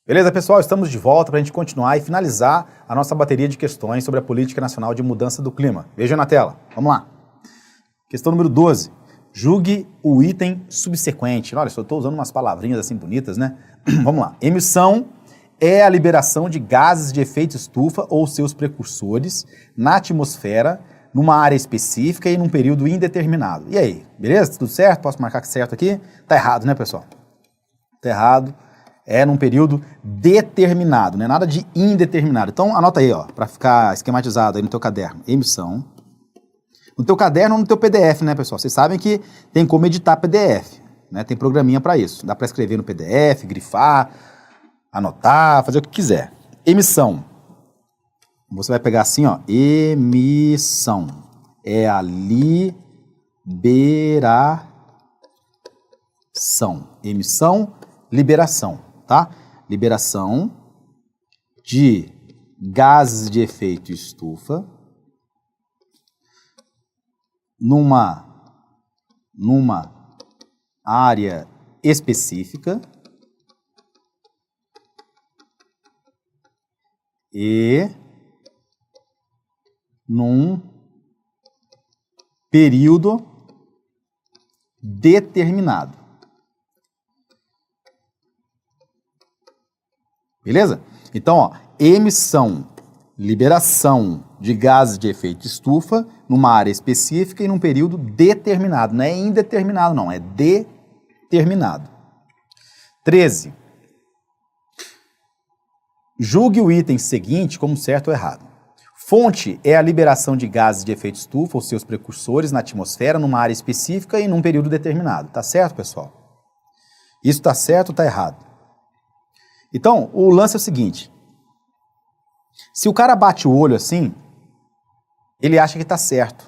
Beleza, pessoal? Estamos de volta para a gente continuar e finalizar a nossa bateria de questões sobre a Política Nacional de Mudança do Clima. Veja na tela. Vamos lá. Questão número 12. Julgue o item subsequente. Olha, só estou usando umas palavrinhas assim bonitas, né? Vamos lá. Emissão é a liberação de gases de efeito estufa ou seus precursores na atmosfera, numa área específica e num período indeterminado. E aí, beleza? Tudo certo? Posso marcar certo aqui? Tá errado, né, pessoal? Tá errado. É num período determinado, não é nada de indeterminado. Então, anota aí, ó, para ficar esquematizado aí no teu caderno. Emissão. No teu caderno ou no teu PDF, né, pessoal? Vocês sabem que tem como editar PDF, né? Tem programinha para isso. Dá para escrever no PDF, grifar, anotar, fazer o que quiser. Emissão. Você vai pegar assim, ó, emissão. É a liberação. Emissão, liberação, tá? Liberação de gases de efeito estufa numa área específica e num período determinado. Beleza? Então, ó, emissão, liberação de gases de efeito estufa numa área específica e num período determinado. Não é indeterminado, não, é determinado. 13. Julgue o item seguinte como certo ou errado. Fonte é a liberação de gases de efeito estufa ou seus precursores na atmosfera numa área específica e num período determinado. Tá certo, pessoal? Isso tá certo ou tá errado? Então, o lance é o seguinte. Se o cara bate o olho assim, ele acha que tá certo,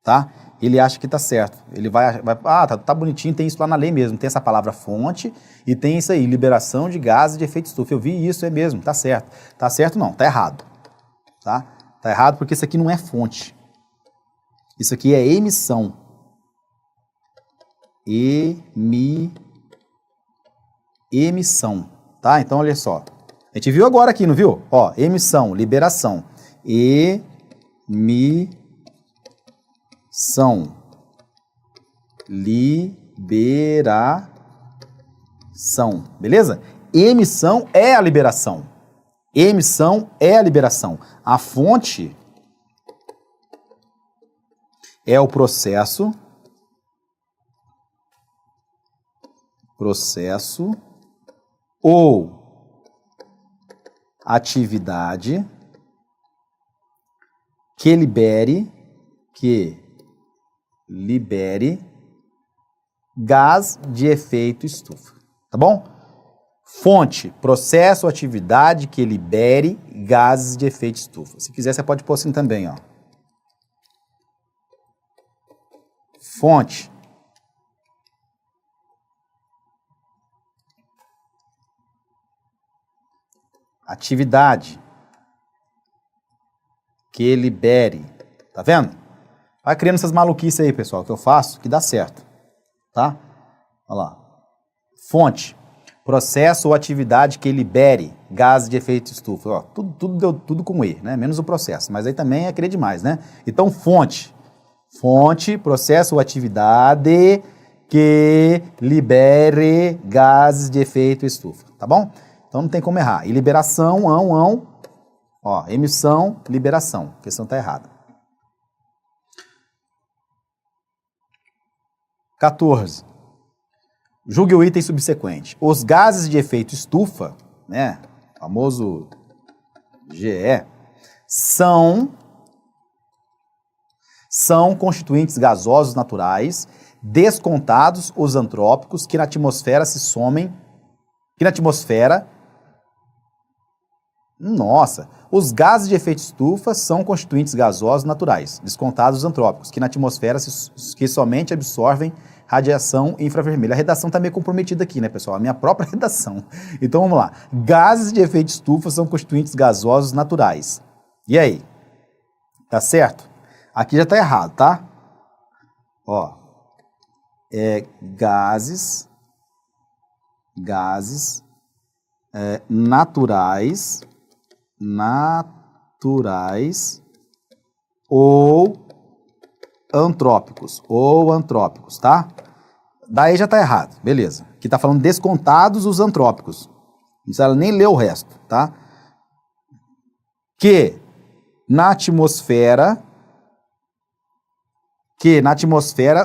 tá? Ele acha que tá certo. Ele vai tá bonitinho, tem isso lá na lei mesmo. Tem essa palavra fonte e tem isso aí, liberação de gases de efeito estufa. Eu vi isso, é mesmo, tá certo. Tá certo não, tá errado. Tá? Tá errado porque isso aqui não é fonte. Isso aqui é emissão. Emissão. Tá? Então, olha só. A gente viu agora aqui, não viu? Ó, emissão, liberação. Emissão. Liberação. Beleza? Emissão é a liberação. Emissão é a liberação. A fonte é o processo ou atividade que libere gás de efeito estufa. Tá bom? Fonte, processo ou atividade que libere gases de efeito estufa. Se quiser, você pode pôr assim também, ó. Fonte. Atividade que libere. Tá vendo? Vai criando essas maluquices aí, pessoal, que eu faço, que dá certo. Tá? Olha lá. Fonte. Processo ou atividade que libere gases de efeito estufa. Ó, tudo deu tudo com E, né? Menos o processo. Mas aí também é querer demais, né? Então, fonte. Fonte, processo ou atividade que libere gases de efeito estufa. Tá bom? Então não tem como errar. E liberação, ó, emissão, liberação. A questão está errada. 14. Julgue o item subsequente. Os gases de efeito estufa, né, famoso GE, são constituintes gasosos naturais, descontados os antrópicos que na atmosfera se somem, os gases de efeito estufa são constituintes gasosos naturais, descontados os antrópicos, que na atmosfera que somente absorvem radiação infravermelha. A redação está meio comprometida aqui, né, pessoal? A minha própria redação. Então, vamos lá. Gases de efeito estufa são constituintes gasosos naturais. E aí? Tá certo? Aqui já está errado, tá? Ó. gases naturais ou antrópicos, tá? Daí já tá errado, beleza. Aqui tá falando descontados os antrópicos. Não precisa nem ler o resto, tá? Que na atmosfera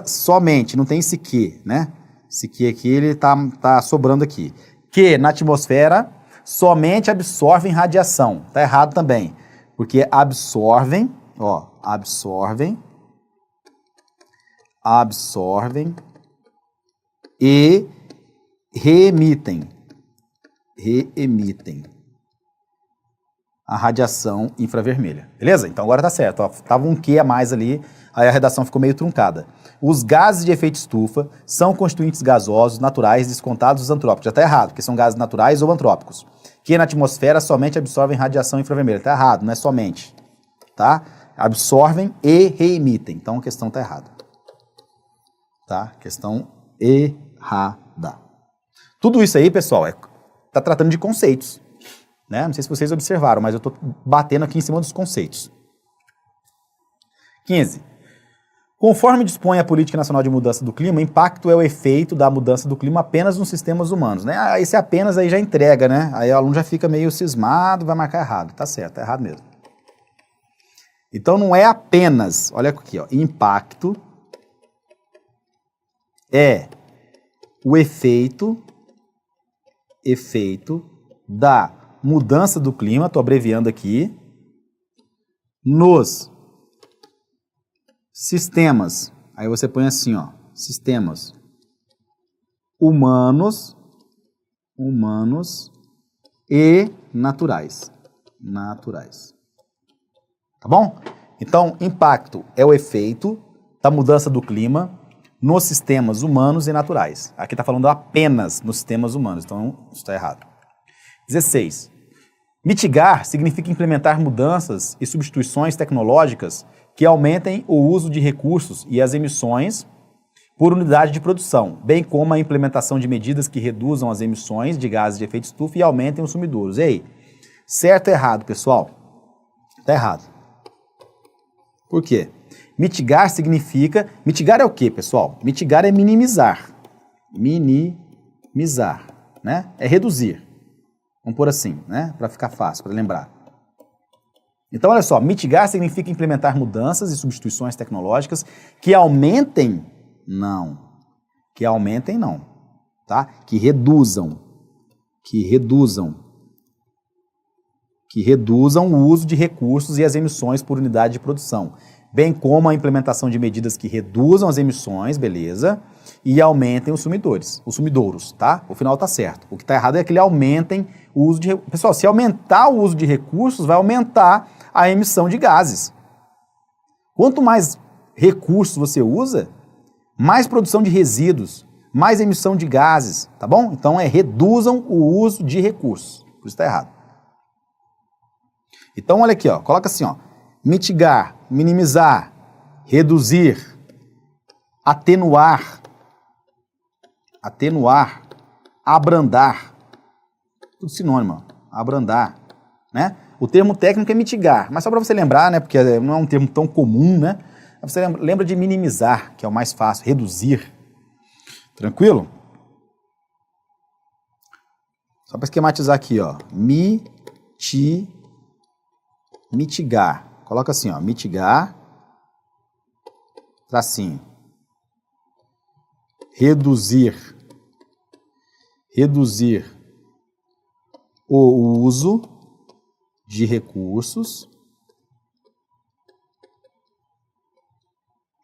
somente, não tem esse que, né? Esse que aqui, ele tá sobrando aqui. Que na atmosfera somente absorvem radiação. Tá errado também. Porque absorvem e reemitem a radiação infravermelha. Beleza? Então agora tá certo. Ó, tava um que a mais ali, aí a redação ficou meio truncada. Os gases de efeito estufa são constituintes gasosos naturais descontados dos antrópicos. Já tá errado, porque são gases naturais ou antrópicos. Que na atmosfera somente absorvem radiação infravermelha. Tá errado, não é somente. Tá? Absorvem e reemitem. Então a questão tá errada. Tá? Questão errada. Tudo isso aí, pessoal, tá tratando de conceitos. Né? Não sei se vocês observaram, mas eu estou batendo aqui em cima dos conceitos. 15. Conforme dispõe a Política Nacional de Mudança do Clima, impacto é o efeito da mudança do clima apenas nos sistemas humanos. Né? Ah, esse apenas aí já entrega, né? Aí o aluno já fica meio cismado, vai marcar errado. Tá certo, tá errado mesmo. Então não é apenas, olha aqui, ó, impacto é o efeito da mudança do clima, estou abreviando aqui, nos sistemas, aí você põe assim, ó, sistemas humanos e naturais. Tá bom? Então, impacto é o efeito da mudança do clima nos sistemas humanos e naturais. Aqui está falando apenas nos sistemas humanos, então isso está errado. 16. Mitigar significa implementar mudanças e substituições tecnológicas que aumentem o uso de recursos e as emissões por unidade de produção, bem como a implementação de medidas que reduzam as emissões de gases de efeito estufa e aumentem os sumidouros. E aí, certo ou errado, pessoal? Está errado. Por quê? Mitigar significa... Mitigar é o quê, pessoal? Mitigar é minimizar. Minimizar, né? É reduzir. Vamos pôr assim, né? Para ficar fácil, para lembrar. Então, olha só, mitigar significa implementar mudanças e substituições tecnológicas que aumentem, não. Que aumentem, não. Tá? Que reduzam o uso de recursos e as emissões por unidade de produção, bem como a implementação de medidas que reduzam as emissões, beleza, e aumentem os sumidouros, tá? O final tá certo. O que tá errado é que ele aumentem o uso de... Pessoal, se aumentar o uso de recursos, vai aumentar a emissão de gases. Quanto mais recursos você usa, mais produção de resíduos, mais emissão de gases, tá bom? Então reduzam o uso de recursos. Por isso tá errado. Então olha aqui, ó, coloca assim, ó, mitigar, minimizar, reduzir, atenuar, abrandar, tudo sinônimo, abrandar, né? O termo técnico é mitigar, mas só para você lembrar, né, porque não é um termo tão comum, né? Você lembra de minimizar, que é o mais fácil, reduzir. Tranquilo? Só para esquematizar aqui, ó, mitigar. Coloca assim, ó, mitigar, tracinho. Reduzir o uso de recursos.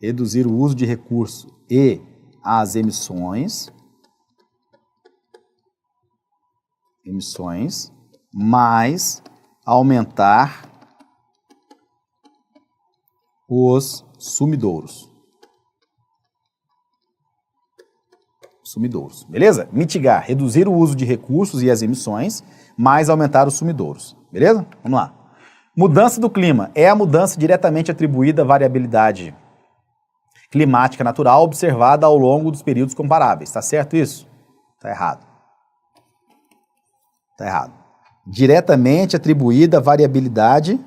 Reduzir o uso de recursos e as emissões, mais aumentar os sumidouros. Beleza? Mitigar, reduzir o uso de recursos e as emissões, mais aumentar os sumidouros. Beleza? Vamos lá. Mudança do clima é a mudança diretamente atribuída à variabilidade climática natural observada ao longo dos períodos comparáveis. Tá certo isso? Tá errado. Tá errado. Diretamente atribuída variabilidade.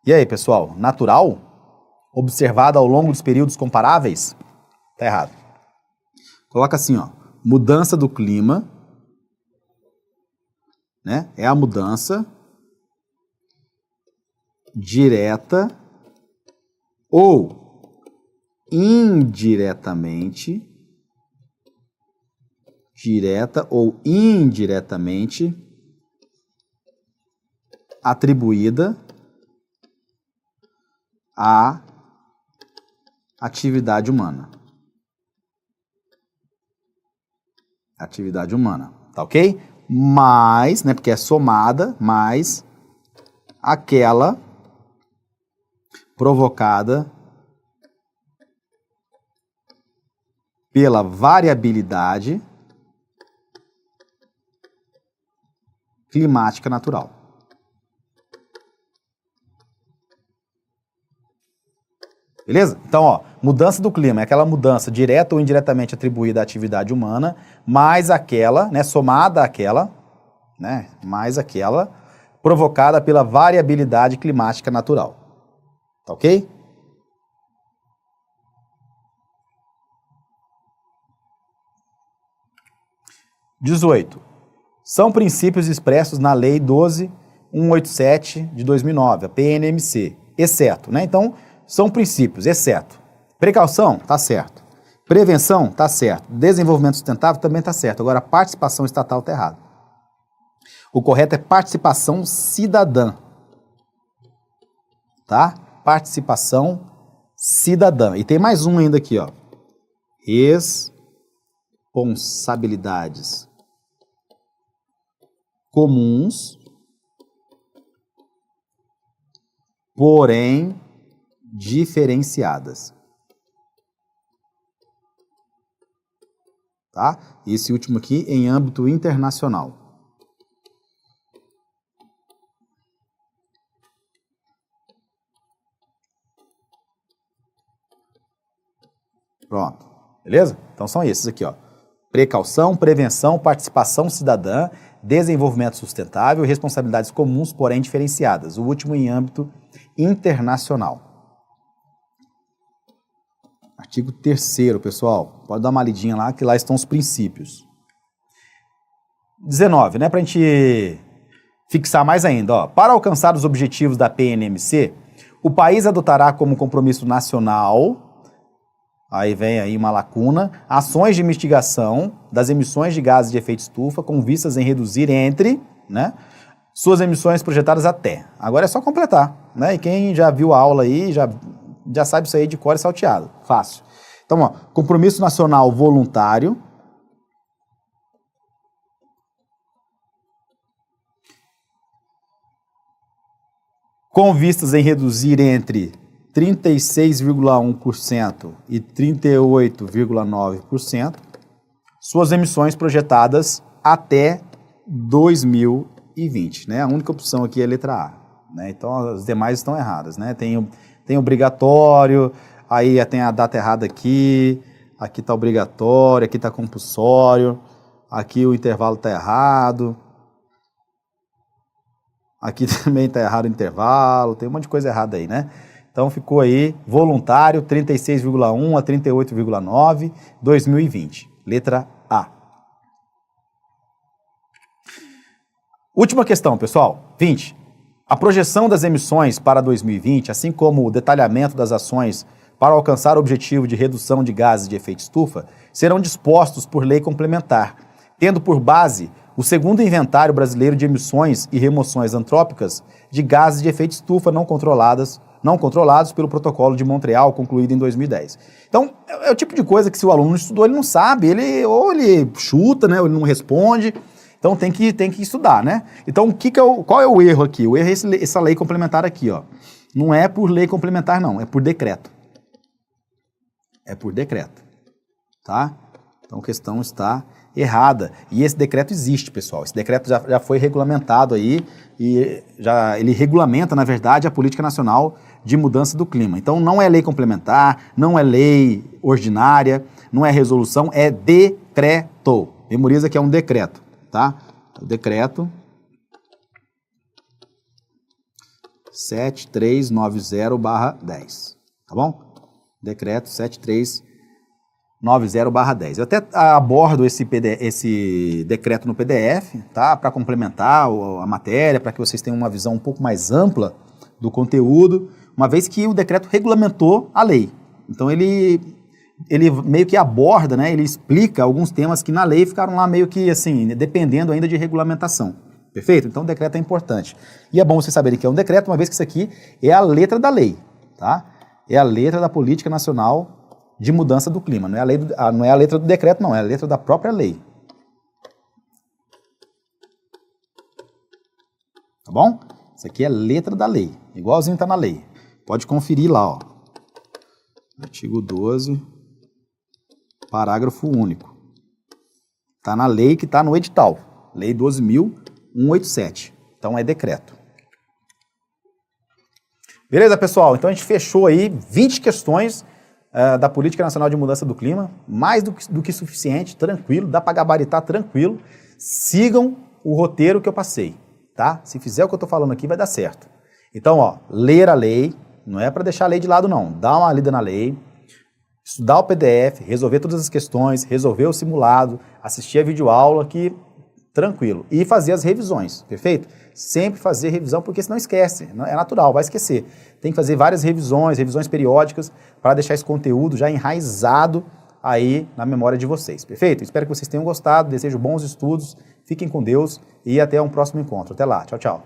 E aí, pessoal? Natural? Observada ao longo dos períodos comparáveis? Tá errado. Coloca assim, ó. Mudança do clima, né? É a mudança direta ou indiretamente, direta ou indiretamente atribuída à atividade humana. Atividade humana, tá ok? Mais, né, porque é somada, mais aquela provocada pela variabilidade climática natural. Beleza? Então, ó, mudança do clima é aquela mudança direta ou indiretamente atribuída à atividade humana, mais aquela, né, somada àquela, né, mais aquela provocada pela variabilidade climática natural. Tá ok? (18) São princípios expressos na Lei 12.187 de 2009, a PNMC, exceto, né? Então, são princípios, exceto. Precaução, tá certo. Prevenção, tá certo. Desenvolvimento sustentável também tá certo. Agora, participação estatal tá errado. O correto é participação cidadã. Tá? Participação cidadã. E tem mais um ainda aqui, ó. Responsabilidades comuns, porém diferenciadas. Tá? Esse último aqui em âmbito internacional. Pronto. Beleza? Então são esses aqui, ó. Precaução, prevenção, participação cidadã, desenvolvimento sustentável e responsabilidades comuns, porém diferenciadas. O último em âmbito internacional. Artigo 3º, pessoal. Pode dar uma lidinha lá, que lá estão os princípios. 19, né? Pra gente fixar mais ainda, ó. Para alcançar os objetivos da PNMC, o país adotará como compromisso nacional, aí vem aí uma lacuna, ações de mitigação das emissões de gases de efeito estufa com vistas em reduzir entre, né, suas emissões projetadas até. Agora é só completar, né? E quem já viu a aula aí, já sabe isso aí de cor e salteado. Fácil. Então, ó, compromisso nacional voluntário. Com vistas em reduzir entre 36,1% e 38,9% suas emissões projetadas até 2020, né? A única opção aqui é a letra A, né? Então as demais estão erradas, né? Tem obrigatório, aí tem a data errada aqui está obrigatório, aqui está compulsório, aqui o intervalo está errado, aqui também está errado o intervalo, tem um monte de coisa errada aí, né? Então ficou aí voluntário 36,1 a 38,9, 2020, letra A. Última questão, pessoal, 20. A projeção das emissões para 2020, assim como o detalhamento das ações para alcançar o objetivo de redução de gases de efeito estufa, serão dispostos por lei complementar, tendo por base o segundo inventário brasileiro de emissões e remoções antrópicas de gases de efeito estufa não controlados pelo Protocolo de Montreal, concluído em 2010. Então, é o tipo de coisa que se o aluno não estudou, ele não sabe, ou ele chuta, né, ou ele não responde. Então, tem que estudar, né? Então, qual é o erro aqui? O erro é essa lei complementar aqui, ó. Não é por lei complementar, não, é por decreto. É por decreto, tá? Então, a questão está errada. E esse decreto existe, pessoal. Esse decreto já foi regulamentado aí, e ele regulamenta, na verdade, a Política Nacional de Mudança do Clima. Então, não é lei complementar, não é lei ordinária, não é resolução, é decreto. Memoriza que é um decreto, tá? O decreto 7390/10, tá bom? Decreto 7390/10. Eu até abordo esse decreto no PDF, tá? Para complementar a matéria, para que vocês tenham uma visão um pouco mais ampla do conteúdo, uma vez que o decreto regulamentou a lei. Então ele meio que aborda, né? Ele explica alguns temas que na lei ficaram lá meio que assim, dependendo ainda de regulamentação. Perfeito? Então o decreto é importante. E é bom vocês saberem que é um decreto, uma vez que isso aqui é a letra da lei, tá? É a letra da Política Nacional de Mudança do Clima. Não é a letra do decreto, não. É a letra da própria lei. Tá bom? Isso aqui é letra da lei. Igualzinho está na lei. Pode conferir lá, ó. Artigo 12, parágrafo único. Está na lei que está no edital. Lei 12.187. Então é decreto. Beleza, pessoal? Então a gente fechou aí 20 questões da Política Nacional de Mudança do Clima. Mais do que suficiente, tranquilo, dá para gabaritar tranquilo. Sigam o roteiro que eu passei, tá? Se fizer o que eu estou falando aqui, vai dar certo. Então, ó, ler a lei, não é para deixar a lei de lado, não. Dá uma lida na lei, estudar o PDF, resolver todas as questões, resolver o simulado, assistir a videoaula, que tranquilo. E fazer as revisões, perfeito? Sempre fazer revisão, porque senão esquece, é natural, vai esquecer. Tem que fazer várias revisões periódicas, para deixar esse conteúdo já enraizado aí na memória de vocês, perfeito? Espero que vocês tenham gostado, desejo bons estudos, fiquem com Deus e até um próximo encontro. Até lá, tchau, tchau.